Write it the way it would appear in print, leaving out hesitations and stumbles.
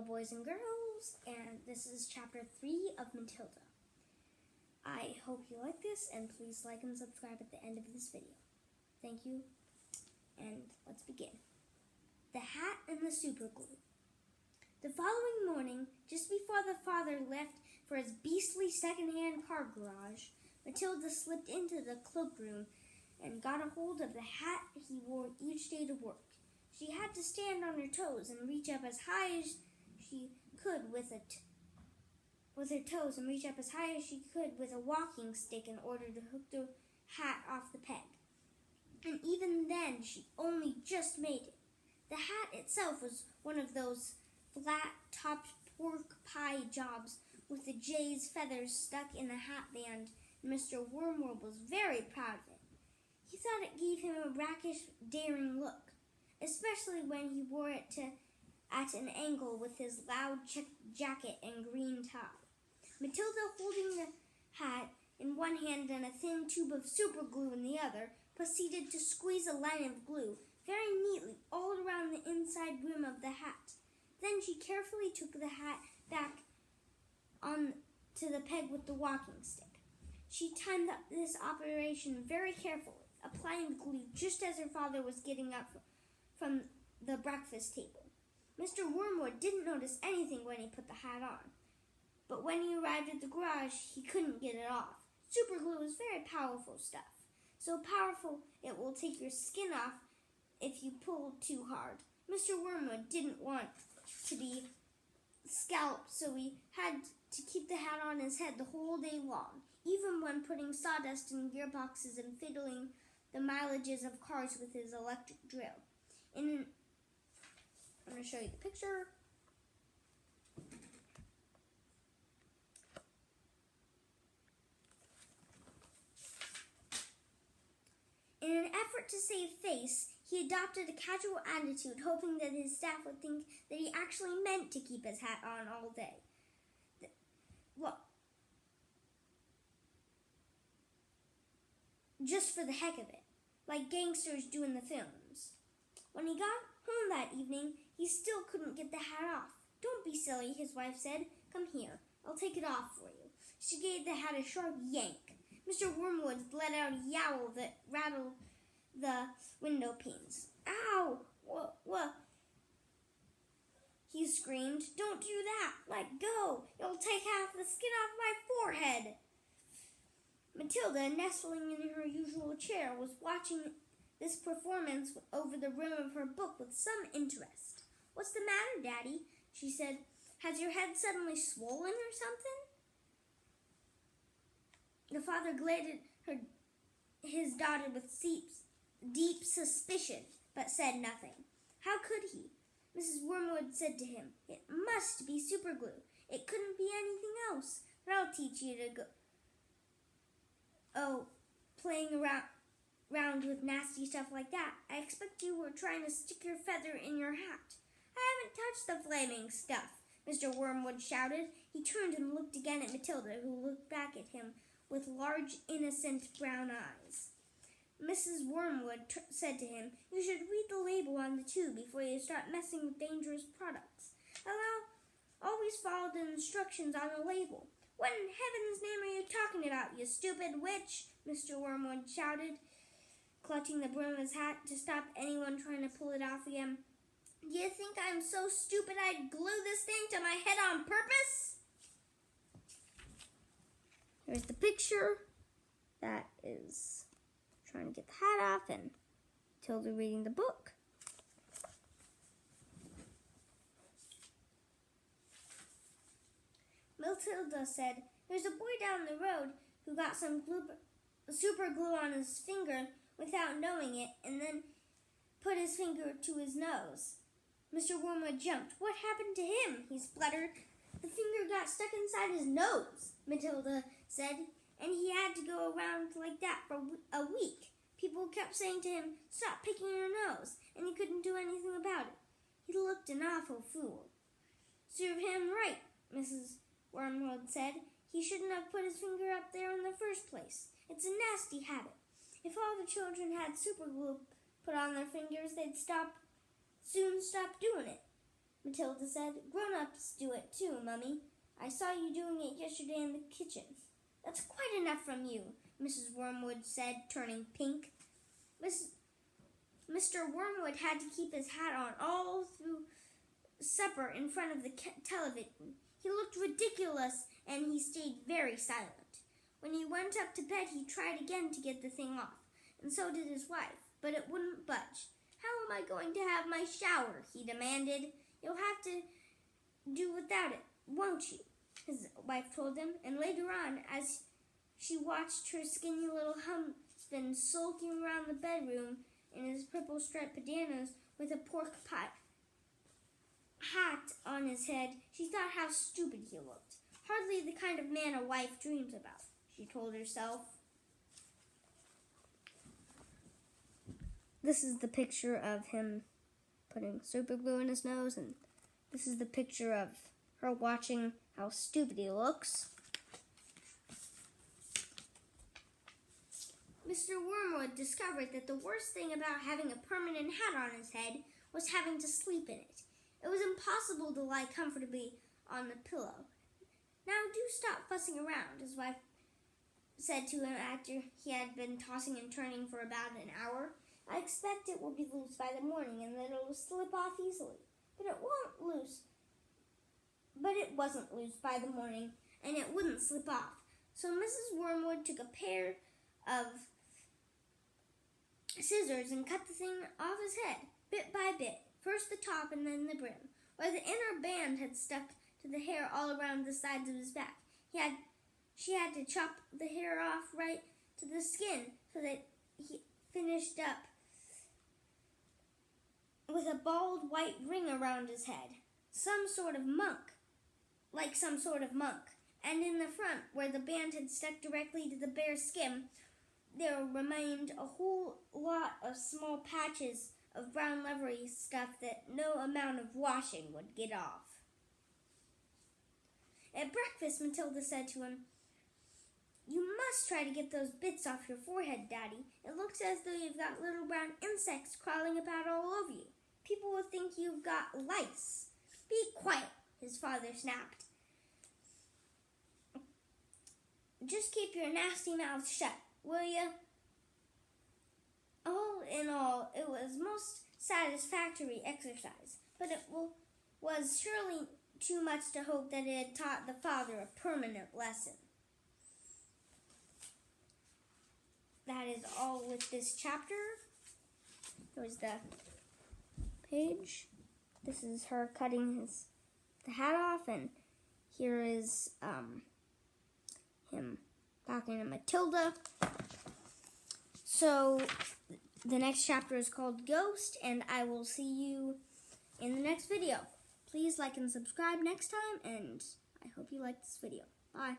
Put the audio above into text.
Hello boys and girls, and this is chapter 3 of Matilda. I hope you like this, and please like and subscribe at the end of this video. Thank you, and let's begin. The hat and the super glue. The following morning, just before the father left for his beastly second-hand car garage, Matilda slipped into the cloakroom and got a hold of the hat he wore each day to work. She had to stand on her toes and reach up as high as she could with a walking stick in order to hook the hat off the peg. And even then, she only just made it. The hat itself was one of those flat-topped pork pie jobs with the jay's feathers stuck in the hat band, and Mr. Wormwood was very proud of it. He thought it gave him a rakish, daring look, especially when he wore it at an angle with his loud checked jacket and green tie. Matilda, holding the hat in one hand and a thin tube of super glue in the other, proceeded to squeeze a line of glue very neatly all around the inside rim of the hat. Then she carefully took the hat back on to the peg with the walking stick. She timed up this operation very carefully, applying the glue just as her father was getting up from the breakfast table. Mr. Wormwood didn't notice anything when he put the hat on, but when he arrived at the garage, he couldn't get it off. Super glue is very powerful stuff, so powerful it will take your skin off if you pull too hard. Mr. Wormwood didn't want to be scalped, so he had to keep the hat on his head the whole day long, even when putting sawdust in gearboxes and fiddling the mileages of cars with his electric drill. I'm going to show you the picture. In an effort to save face, he adopted a casual attitude, hoping that his staff would think that he actually meant to keep his hat on all day. Just for the heck of it, like gangsters do in the films. When he got home that evening, he still couldn't get the hat off. "Don't be silly," his wife said. "Come here, I'll take it off for you." She gave the hat a sharp yank. Mr. Wormwood let out a yowl that rattled the window panes. "Ow! What?" he screamed. "Don't do that! Let go! You'll take half the skin off my forehead!" Matilda, nestling in her usual chair, was watching this performance over the rim of her book with some interest. "What's the matter, Daddy?" she said. "Has your head suddenly swollen or something?" The father glared at his daughter with deep suspicion, but said nothing. How could he? Mrs. Wormwood said to him, "It must be super glue. It couldn't be anything else. But I'll teach you to go playing around with nasty stuff like that. I expect you were trying to stick your feather in your hat." "I haven't touched the flaming stuff," Mr. Wormwood shouted. He turned and looked again at Matilda, who looked back at him with large, innocent brown eyes. Mrs. Wormwood said to him, "You should read the label on the tube before you start messing with dangerous products. Always follow the instructions on the label." "What in heaven's name are you talking about, you stupid witch?" Mr. Wormwood shouted, clutching the brim of his hat to stop anyone trying to pull it off again. "Do you think I'm so stupid I'd glue this thing to my head on purpose?" Here's the picture. That is trying to get the hat off and Tilda reading the book. Matilda said, "There's a boy down the road who got some super glue on his finger without knowing it and then put his finger to his nose." Mr. Wormwood jumped. "What happened to him?" he spluttered. "The finger got stuck inside his nose," Matilda said, "and he had to go around like that for a week. People kept saying to him, 'Stop picking your nose,' and he couldn't do anything about it. He looked an awful fool." "Serve him right," Mrs. Wormwood said. "He shouldn't have put his finger up there in the first place. It's a nasty habit. If all the children had super glue put on their fingers, they'd soon stop doing it." Matilda said. Grown-ups do it too, Mummy. I saw you doing it yesterday in the kitchen. That's quite enough from you, Mrs. Wormwood said, turning pink. Mr. Wormwood had to keep his hat on all through supper in front of the television. He looked ridiculous, and he stayed very silent. When he went up to bed, he tried again to get the thing off, and so did his wife, but it wouldn't budge. How am I going to have my shower? He demanded. You'll have to do without it, won't you? His wife told him, and later on, as she watched her skinny little husband sulking around the bedroom in his purple striped pajamas with a pork pie hat on his head, she thought how stupid he looked. Hardly the kind of man a wife dreams about, she told herself. This is the picture of him putting super glue in his nose, and this is the picture of her watching how stupid he looks. Mr. Wormwood discovered that the worst thing about having a permanent hat on his head was having to sleep in it. It was impossible to lie comfortably on the pillow. Now do stop fussing around, his wife said to him after he had been tossing and turning for about an hour. I expect it will be loose by the morning and that it will slip off easily. But it wasn't loose by the morning, and it wouldn't slip off. So Mrs. Wormwood took a pair of scissors and cut the thing off his head, bit by bit, first the top and then the brim, where the inner band had stuck to the hair all around the sides of his back. She had to chop the hair off right to the skin so that he finished up with a bald white ring around his head, like some sort of monk. And in the front, where the band had stuck directly to the bare skin, there remained a whole lot of small patches of brown leathery stuff that no amount of washing would get off. At breakfast, Matilda said to him, You must try to get those bits off your forehead, Daddy. It looks as though you've got little brown insects crawling about all over you. People will think you've got lice. Be quiet, his father snapped. Just keep your nasty mouth shut, will you? All in all, it was most satisfactory exercise, but it was surely too much to hope that it had taught the father a permanent lesson. That is all with this chapter. Here's the page. This is her cutting the hat off, and here is him talking to Matilda. So the next chapter is called Ghost, and I will see you in the next video. Please like and subscribe next time, and I hope you like this video. Bye.